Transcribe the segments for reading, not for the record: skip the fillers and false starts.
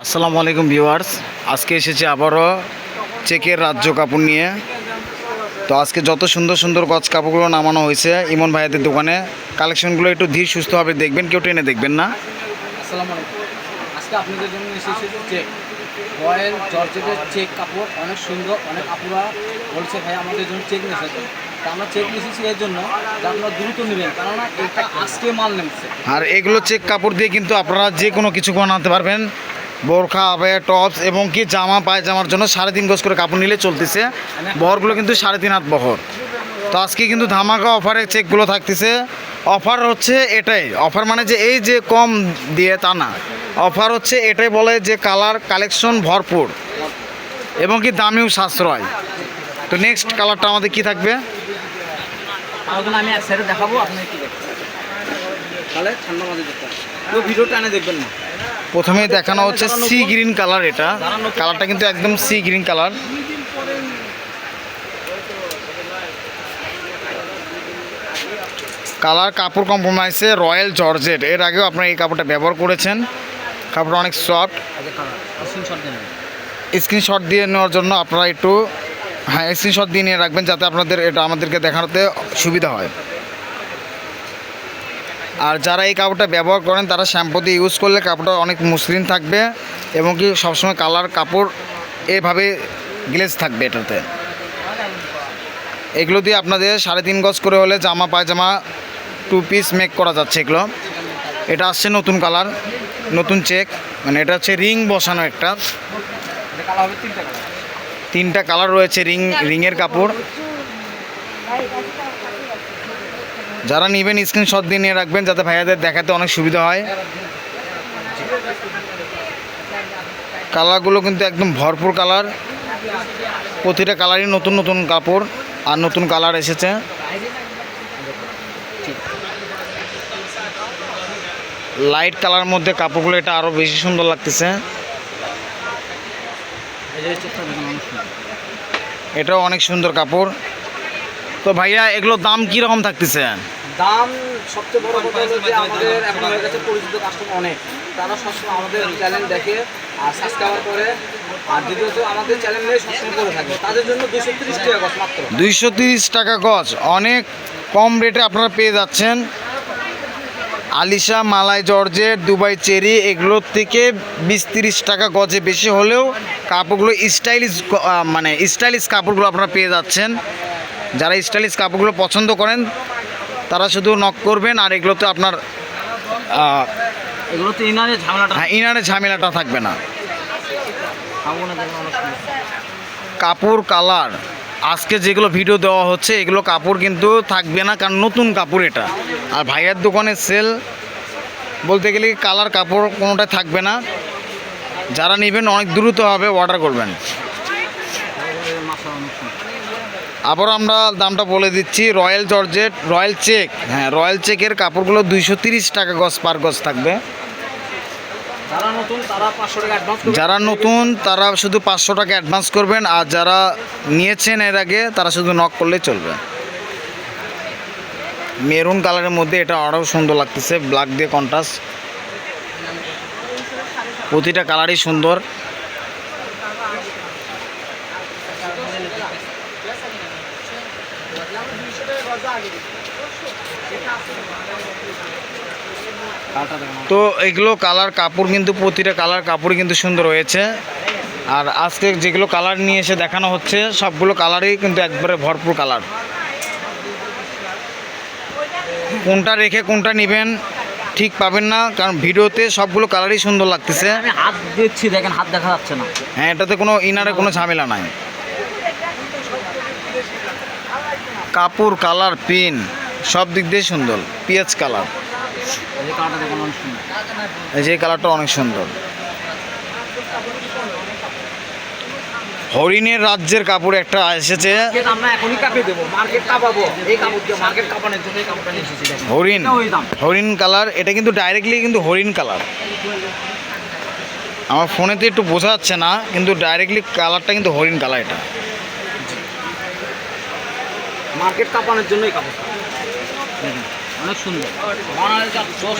আসসালামু আলাইকুম ভিউয়ার্স, আজকে এসেছি আবারও চেকের রাজ্য কাপড় নিয়ে। তো আজকে যত সুন্দর সুন্দর গজ কাপড়গুলো নামানো হয়েছে ইমন ভাইয়াদের দোকানে, কালেকশনগুলো একটু ধীর সুস্থভাবে দেখবেন, কেউ টেনে দেখবেন না। আসসালামু আলাইকুম। আজকে আপনাদের জন্য এসেছে চেক রয়্যাল জর্জেটের চেক কাপড়, অনেক সুন্দর। অনেক আপুরা বলছে ভাই আমাদের জন্য চেক নিয়েছে, তা আমরা চেক নিয়েছি এর জন্য যে আপনারা দ্রুত নেবেন, কেননা এটা আজকে মাল নেমেছে। আর এগুলো চেক কাপড় দিয়ে কিন্তু আপনারা যে কোনো কিছু বানাতে পারবেন, বোরখা, আবায়া, টপস এবং কি জামা পায়জামার জন্য 3.5 গজ করে কাপড় নিলে চলতেছে। বহরগুলো কিন্তু 3.5 হাত বহর। তো আজকে কিন্তু ধামাকা অফারে চেকগুলো থাকতেছে। অফার হচ্ছে এটাই, অফার মানে যে এই যে কম দিয়ে তা না, অফার হচ্ছে এটাই বলে যে কালার কালেকশন ভরপুর এবং কি দামিও সাশ্রয়। তো নেক্সট কালারটা আমাদের কি থাকবে? এখন আমি এক সাইডে দেখাবো, আপনি কি দেখবেন তাহলে ঠান্ডা মাঝে দেখতে হবে, কেউ ভিডিওটা এনে দেখবেন না। প্রথমেই দেখানো হচ্ছে সি গ্রিন কালার। এটা কালারটা কিন্তু একদম সি গ্রিন কালার। কালার কাপড় কম্প্রোমাইজে রয়্যাল জর্জেট, এর আগেও আপনারা এই কাপড়টা ব্যবহার করেছেন। কাপড়টা অনেক সফট। স্ক্রিনশট দিয়ে নেওয়ার জন্য আপনারা একটু স্ক্রিনশট দিয়ে নিয়ে রাখবেন, যাতে আপনাদের এটা আমাদেরকে দেখাতে সুবিধা হয়। আর যারা এই কাপড়টা ব্যবহার করেন তারা শ্যাম্পু দিয়ে ইউজ করলে কাপড়টা অনেক মসৃণ থাকবে এবং কি সবসময় কালার কাপড় এভাবে গ্লেজ থাকবে এটাতে। এগুলো দিয়ে আপনাদের 3.5 গজ করে হলে জামা পায়জামা 2 পিস মেক করা যাচ্ছে এগুলো। এটা আসছে নতুন কালার, নতুন চেক, মানে এটা হচ্ছে রিং বসানো একটা। তিনটা কালার রয়েছে রিংয়ের কাপড়। যারা নেবেন স্ক্রিনশট দিয়ে নিয়ে রাখবেন, যাতে ভাইয়াদের দেখাতে অনেক সুবিধা হয়। কালারগুলো কিন্তু একদম ভরপুর কালার, প্রতিটা কালারই নতুন নতুন কাপড় আর নতুন কালার এসেছে। লাইট কালার মধ্যে কাপড়গুলো এটা আরও বেশি সুন্দর লাগতেছে। এটাও অনেক সুন্দর কাপড়। তো ভাইয়া এগুলোর দাম কীরকম থাকতেছে? দাম সবচেয়ে বড় কথা হলো যে আমাদের এখন আমাদের কাছে পরিচিত কাস্টমার অনেক, তারা সবসময় আমাদের চ্যানেল দেখে আর সাবস্ক্রাইব করে, আর দ্বিতীয়ত আমাদের চ্যানেলে সবসময় করে থাকে, তাদের জন্য 230 টাকা গজ মাত্র। 230 টাকা গজ, অনেক কম রেটে আপনারা পেয়ে যাচ্ছেন। আলিশা, মালাই জর্জেট, দুবাই চেরি এগুলোর থেকে 20-30 টাকা গজে বেশি হলেও কাপড়গুলো স্টাইলিশ, মানে স্টাইলিশ কাপড়গুলো আপনারা পেয়ে যাচ্ছেন। যারা স্টাইলিশ কাপড়গুলো পছন্দ করেন তারা শুধু নক করবেন। আর এগুলোতে আপনার এগুলোতে ইনারে ঝামেলাটা থাকবে না। কাপড় কালার আজকে যেগুলো ভিডিও দেওয়া হচ্ছে এগুলো কাপড় কিন্তু থাকবে না, কারণ নতুন কাপড় এটা। আর ভাইয়ের দোকানে সেল বলতে গেলে কালার কাপড় কোনোটাই থাকবে না। যারা নেবেন অনেক দ্রুতভাবে অর্ডার করবেন। আবার আমরা দামটা বলে দিচ্ছি, royal georgette, royal check, royal চেকের কাপড়গুলো 230 টাকা গজ পার গজ থাকবে। যারা নতুন তারা শুধু 500 টাকা অ্যাডভান্স করবেন, আর যারা নিয়েছেন এর আগে তারা শুধু নক করলে চলবে। মেরুন কালারের মধ্যে এটা আরও সুন্দর লাগতেছে, ব্ল্যাক দিয়ে কন্ট্রাস্ট। প্রতিটা কালারই সুন্দর। তো এগুলো কালার কাপড় কিন্তু প্রতিটা কালার কাপড়ই কিন্তু সুন্দর হয়েছে। আর আজকে যেগুলো কালার নিয়ে এসে দেখানো হচ্ছে সবগুলো কালারই কিন্তু একবারে ভরপুর কালার। কোনটা রেখে কোনটা নেবেন ঠিক পাবেন না, কারণ ভিডিওতে সবগুলো কালারই সুন্দর লাগতেছে। আমি হাত দিচ্ছি, দেখেন হাত দেখা যাচ্ছে না। হ্যাঁ, এটাতে কোনো ইনারে কোনো ঝামেলা নাই। কাপড় কালার পিন সব দিক দিয়ে সুন্দর। পিঁয়াজ কালার, এই যে কালারটা অনেক সুন্দর। হরিণের রাজ্যের কাপড় একটা এসেছে, হরিণ হরিণ কালার। এটা কিন্তু ডাইরেক্টলি কিন্তু হরিণ কালার। আমার ফোনেতে একটু বোঝা যাচ্ছে না, কিন্তু ডাইরেক্টলি কালারটা কিন্তু হরিণ কালার। এটা মার্কেট কাঁপানোর জন্যই কাপড় অনেক সুন্দর,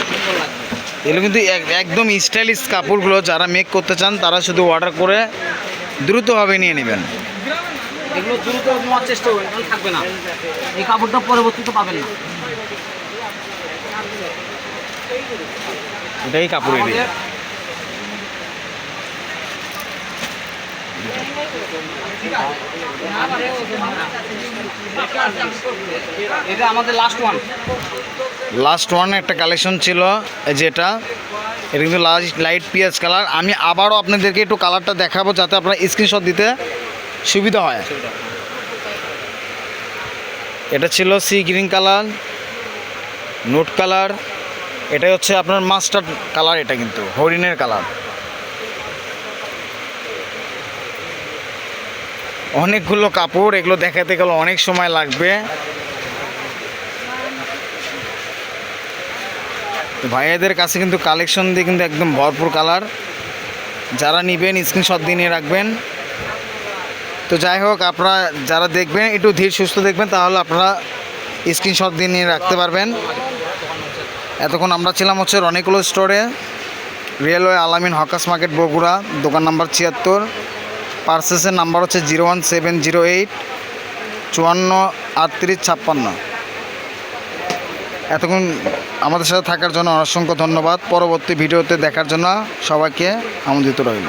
সুন্দর লাগবে। এগুলো কিন্তু একদম স্টাইলিশ কাপড়গুলো, যারা মেক করতে চান তারা শুধু অর্ডার করে দ্রুতভাবে নিয়ে নেবেন। এগুলো দ্রুত নেওয়ার চেষ্টা করবেন, কারণ থাকবে না, এই কাপড়টা পরবর্তীতে পাবেন না। এটাই কাপড় এরিয়া। এটা আমাদের লাস্ট ওয়ান একটা কালেকশন ছিল যেটা, এটা কিন্তু লাইট পিঁয়াজ কালার। আমি আবারও আপনাদেরকে একটু কালারটা দেখাবো যাতে আপনারা স্ক্রিনশট দিতে সুবিধা হয়। এটা ছিল sea green colour, note colour, এটা হচ্ছে আপনার মাস্টার্ড কালার, এটা কিন্তু হরিণের কালার। অনেকগুলো কাপড়, এগুলো দেখাতে গেলে অনেক সময় লাগবে। ভাইয়াদের কাছে কিন্তু কালেকশন দিয়ে কিন্তু একদম ভরপুর কালার। যারা নেবেন স্ক্রিনশট দিয়ে নিয়ে রাখবেন। তো যাই হোক, আপনারা যারা দেখবেন একটু ধীর সুস্থ দেখবেন, তাহলে আপনারা স্ক্রিনশট দিয়ে নিয়ে রাখতে পারবেন। এতক্ষণ আমরা ছিলাম হচ্ছে রনিকুলো স্টোরে, রেলওয়ে আলামিন হকার্স মার্কেট বগুড়া, দোকান নাম্বার 76। পার্সেসের নাম্বার হচ্ছে 01708 54 38 56। এতক্ষণ আমাদের সাথে থাকার জন্য অসংখ্য ধন্যবাদ। পরবর্তী ভিডিওতে দেখার জন্য সবাইকে আমন্ত্রিত রইল।